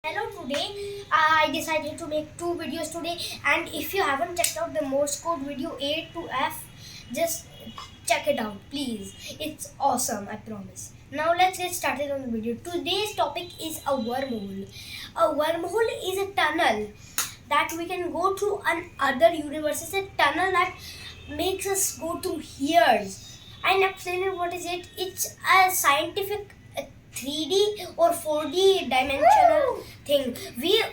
Hello, today I decided to make two videos today, and if you haven't checked out the Morse code video A to F, just check it out please. It's awesome, I promise. Now let's get started on the video. Today's topic is a wormhole. A wormhole is a tunnel that we can go through other universes. A tunnel that makes us go through years. I'm explaining what is it. It's a scientific 3D or 4D dimensional thing. We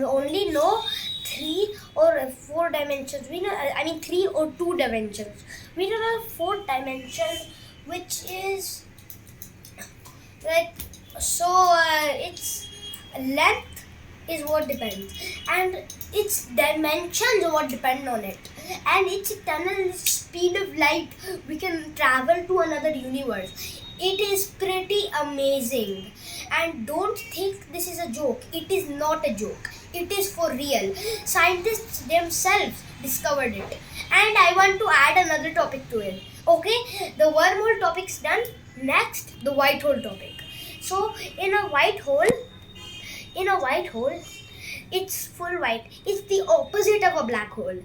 only know 3 or 4 dimensions. We know, I mean 3 or 2 dimensions. We don't know 4 dimensions, which is like its length is what depends, and its dimensions what depend on it, and its tunnel speed of light. We can travel to another universe. It is pretty amazing, and don't think this is a joke. It is not a joke. It is for real. Scientists themselves discovered it, and I want to add another topic to it. Okay, the wormhole topic's done. Next, the white hole topic. So in a white hole, it's full white. It's the opposite of a black hole.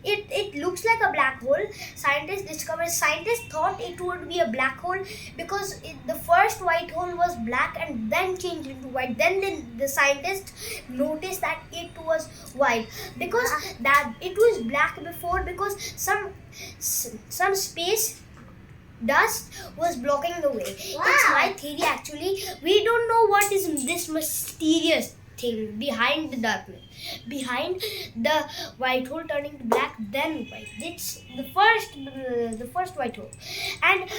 It looks like a black hole. Scientists thought it would be a black hole because the first white hole was black and then changed into white. Then the scientists noticed that it was white because that it was black before, because some space dust was blocking the way. Wow. It's my theory actually. We don't know what is this mysterious thing behind the darkness, behind the white hole turning to black, then white. It's the first white hole. And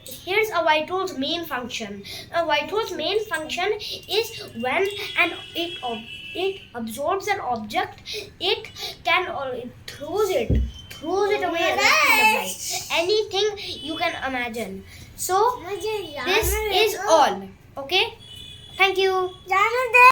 here's a white hole's main function. A white hole's main function is when it absorbs an object, it throws it away at the speed of light. Anything you can imagine. So this is all. Okay, thank you.